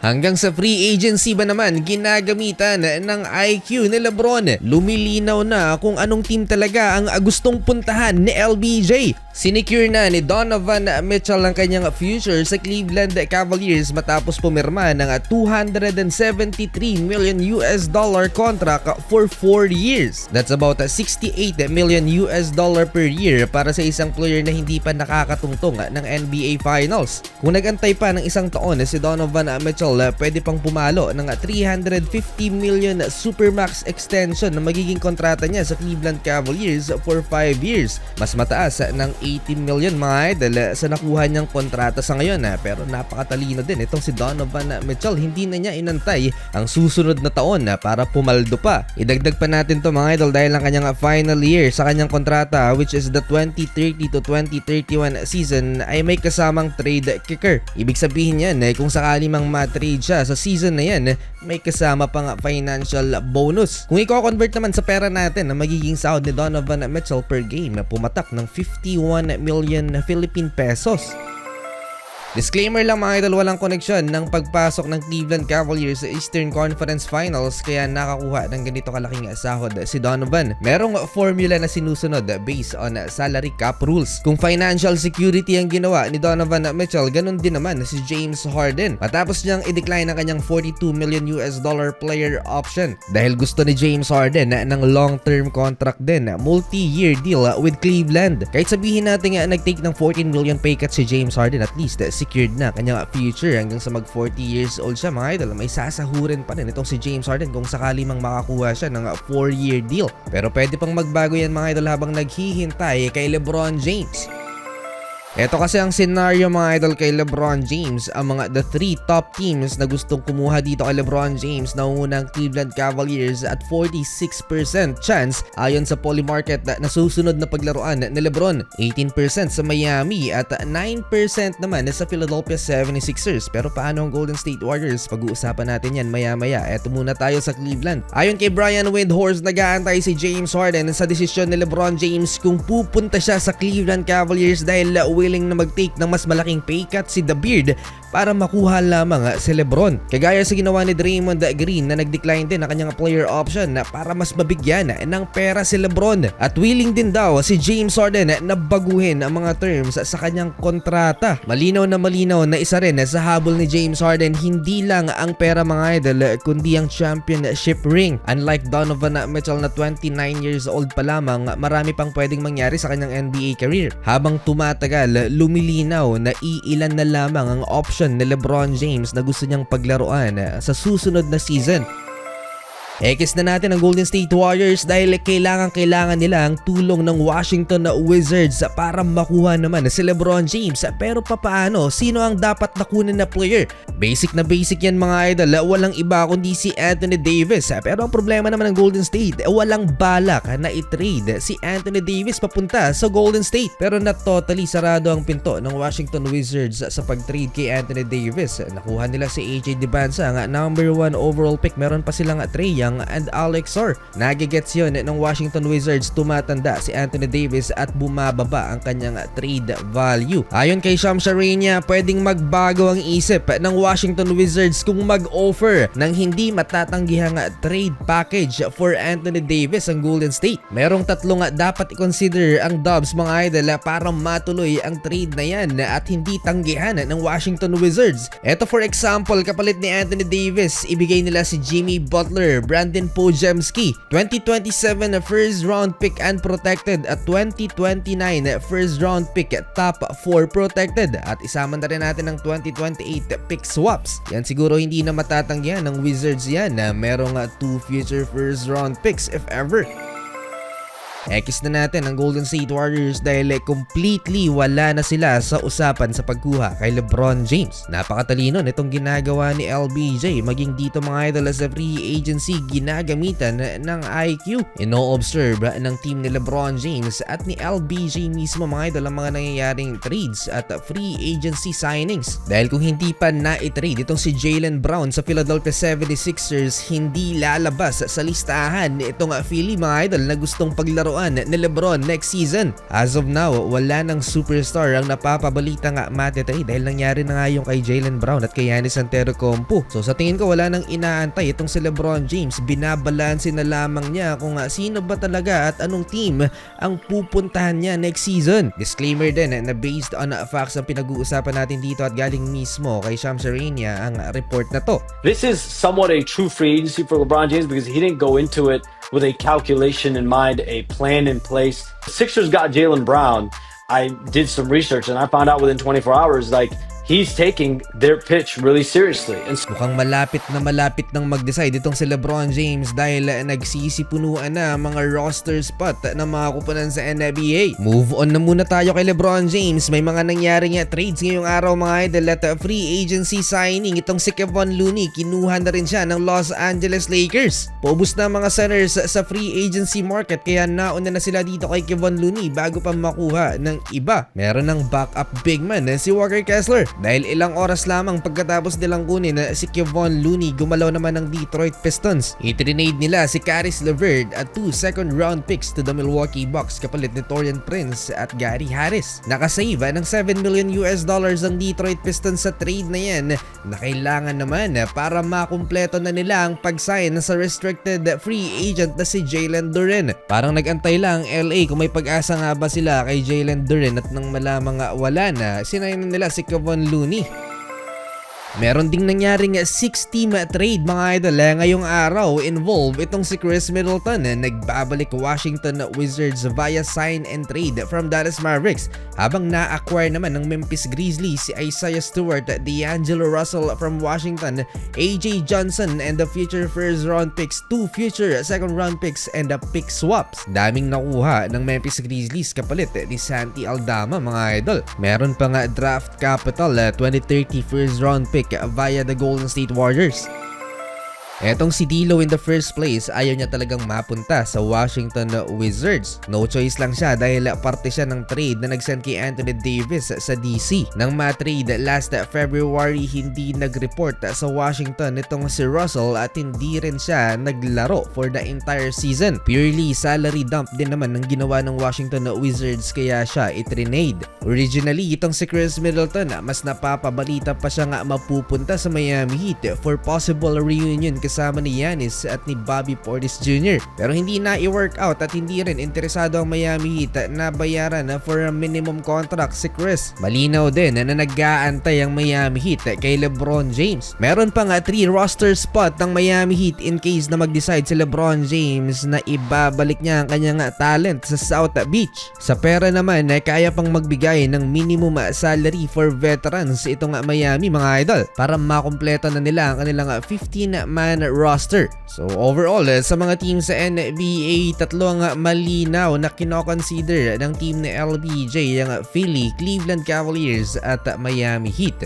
Hanggang sa free agency ba naman ginagamitan ng IQ ni LeBron. Lumilinaw na kung anong team talaga ang gustong puntahan ni LBJ. Sinecure na ni Donovan Mitchell ang kanyang future sa Cleveland Cavaliers matapos pumirma ng $273 million contract for 4 years. That's about $68 million per year para sa isang player na hindi pa nakakatungtong ng NBA Finals. Kung nagantay pa ng isang taon si Donovan Mitchell, pwede pang pumalo ng $350 million supermax extension na magiging kontrata niya sa Cleveland Cavaliers for 5 years. Mas mataas ng 18 million mga idol sa nakuha niyang kontrata sa ngayon, pero napakatalino din itong si Donovan Mitchell. Hindi na niya inantay ang susunod na taon para pumaldo pa. Idagdag pa natin to mga idol dahil ang kanyang final year sa kanyang kontrata, which is the 2030 to 2031 season, ay may kasamang trade kicker. Ibig sabihin yan kung sakali mang ma-trade siya sa season na yan, may kasama pang financial bonus. Kung i-convert naman sa pera natin, ang magiging sahod ni Donovan Mitchell per game pumatak ng 51 million Philippine pesos. Disclaimer lang mga idol, walang koneksyon ng pagpasok ng Cleveland Cavaliers sa Eastern Conference Finals kaya nakakuha ng ganito kalaking sahod si Donovan. Merong formula na sinusunod based on salary cap rules. Kung financial security ang ginawa ni Donovan Mitchell, ganun din naman si James Harden. Matapos niyang i-decline ang kanyang $42 million player option dahil gusto ni James Harden ng long-term contract din, multi-year deal with Cleveland. Kahit sabihin natin nag-take ng 14 million pay cut si James Harden, at least secured na kanyang future hanggang sa mag 40 years old siya mga idol. May sasahurin pa rin itong si James Harden kung sakali mang makakuha siya ng 4-year deal. Pero pwede pang magbago yan mga idol habang naghihintay kay LeBron James. Ito kasi ang scenario mga idol kay LeBron James. Ang the 3 top teams na gustong kumuha dito kay LeBron James, nauna ang Cleveland Cavaliers at 46% chance ayon sa Polymarket na susunod na paglaruan ni LeBron. 18% sa Miami at 9% naman sa Philadelphia 76ers. Pero paano ang Golden State Warriors? Pag-uusapan natin yan maya-maya. Eto muna tayo sa Cleveland. Ayon kay Brian Windhorst, nag-aantay si James Harden sa desisyon ni LeBron James kung pupunta siya sa Cleveland Cavaliers dahil willing na mag-take ng mas malaking pay cut si The Beard para makuha lamang si LeBron. Kagaya sa ginawa ni Draymond Green na nag-decline din ng kanyang player option para mas mabigyan ng pera si LeBron. At willing din daw si James Harden na baguhin ang mga terms sa kanyang kontrata. Malinaw na isa rin sa habol ni James Harden, hindi lang ang pera mga idol kundi ang championship ring. Unlike Donovan Mitchell na 29 years old pa lamang, marami pang pwedeng mangyari sa kanyang NBA career. Habang tumatagal, lumilinaw na iilan na lamang ang option ni LeBron James na gusto niyang paglaruan sa susunod na season. Ekis na natin ang Golden State Warriors dahil kailangan nila ang tulong ng Washington Wizards para makuha naman si LeBron James. Pero papaano? Sino ang dapat nakunin na player? Basic na basic yan mga idol. Walang iba kundi si Anthony Davis. Pero ang problema naman ng Golden State, walang balak na i-trade si Anthony Davis papunta sa Golden State. Pero na totally sarado ang pinto ng Washington Wizards sa pag-trade kay Anthony Davis. Nakuha nila si AJ Debinsa, ang number 1 overall pick. Meron pa silang Trae Young and Alex Sor. Nagigets yun ng Washington Wizards. Tumatanda si Anthony Davis at bumababa ang kanyang trade value. Ayon kay Shams Charania, pwedeng magbago ang isip ng Washington Wizards kung mag-offer ng hindi matatanggihang trade package for Anthony Davis ang Golden State. Merong tatlong dapat i-consider ang Dubs mga idol para matuloy ang trade na yan at hindi tanggihan ng Washington Wizards. Ito for example, kapalit ni Anthony Davis, ibigay nila si Jimmy Butler, Brandon Podziemski, 2027 first round pick and protected at 2029 first round pick top 4 protected, at isama na rin natin ang 2028 pick swaps. Yan siguro hindi na matatanggihan ng Wizards yan na merong 2 future first round picks if ever. Ekis na natin ang Golden State Warriors dahil completely wala na sila sa usapan sa pagkuha kay LeBron James. Napakatalino nitong ginagawa ni LBJ. Maging dito mga idol sa free agency, ginagamitan ng IQ. Ino-observe ng team ni LeBron James at ni LBJ mismo mga idol ang mga nangyayaring trades at free agency signings. Dahil kung hindi pa na-trade itong si Jaylen Brown sa Philadelphia 76ers, hindi lalabas sa listahan itong Philly mga idol na gustong paglaruan laruan ni LeBron next season. As of now, wala nang superstar ang napapabalita nga mate-trade dahil nangyari na nga yung kay Jaylen Brown at kay Giannis Antetokounmpo. So sa tingin ko wala nang inaantay itong si LeBron James. Binabalanse na lamang niya kung sino ba talaga at anong team ang pupuntahan niya next season. Disclaimer din na based on facts ang pinag-uusapan natin dito at galing mismo kay Shams Charania ang report na to. This is somewhat a true free agency for LeBron James because he didn't go into it with a calculation in mind, a plan in place. The Sixers got Jaylen Brown. I did some research and I found out within 24 hours, he's taking their pitch really seriously. And mukhang malapit nang mag-decide itong si LeBron James dahil nagsisipunuan na mga roster spot ng mga kupunan sa NBA. Move on na muna tayo kay LeBron James. May mga nangyari nga trades ngayong araw mga idol at free agency signing itong si Kevon Looney. Kinuha na rin siya ng Los Angeles Lakers. Paubos na mga centers sa free agency market kaya nauna na sila dito kay Kevon Looney bago pa makuha ng iba. Meron ng backup big man si Walker Kessler. Dahil ilang oras lamang pagkatapos nilang kunin si Kevon Looney, gumalaw naman ng Detroit Pistons. I-trade nila si Caris LeVert at 2 second-round picks to the Milwaukee Bucks kapalit ni Taurean Prince at Gary Harris. Nakasave ng $7 million ang Detroit Pistons sa trade na yan na kailangan naman para makumpleto na nila ang pag-sign sa restricted free agent na si Jalen Duren. Parang nag-antay lang LA kung may pag-asa nga ba sila kay Jalen Duren at nang malamang wala na, sinayang nila si Kevon Looney. Meron ding nangyaring 6-team trade mga idol ngayong araw. Involve itong si Chris Middleton na nagbabalik Washington Wizards via sign and trade from Dallas Mavericks, habang na-acquire naman ng Memphis Grizzlies si Isaiah Stewart, D'Angelo Russell from Washington, AJ Johnson and the future first round picks, 2 future second round picks and the pick swaps. Daming nakuha ng Memphis Grizzlies kapalit ni Santi Aldama mga idol. Meron pa nga draft capital 2030 first round pick via the Golden State Warriors. Etong si D'Lo in the first place, ayaw niya talagang mapunta sa Washington Wizards. No choice lang siya dahil parte siya ng trade na nag-send kay Anthony Davis sa DC. Nang ma-trade last February, hindi nag-report sa Washington itong si Russell at hindi rin siya naglaro for the entire season. Purely salary dump din naman ang ginawa ng Washington Wizards kaya siya itrinade. Originally, itong si Chris Middleton, mas napapabalita pa siya nga mapupunta sa Miami Heat for possible reunion kasama ni Giannis at ni Bobby Portis Jr. Pero hindi na i-work out at hindi rin interesado ang Miami Heat na bayaran for a minimum contract si Chris. Malinaw din na nag-aantay ang Miami Heat kay LeBron James. Meron pa nga 3 roster spot ng Miami Heat in case na mag-decide si LeBron James na ibabalik niya ang kanyang talent sa South Beach. Sa pera naman kaya pang magbigay ng minimum salary for veterans itong Miami mga idol para makumpleto na nila ang kanilang 15-man roster. So overall sa mga team sa NBA, tatlo ang malinaw na kinoconsider ng team ni LBJ, ang Philly, Cleveland Cavaliers at Miami Heat.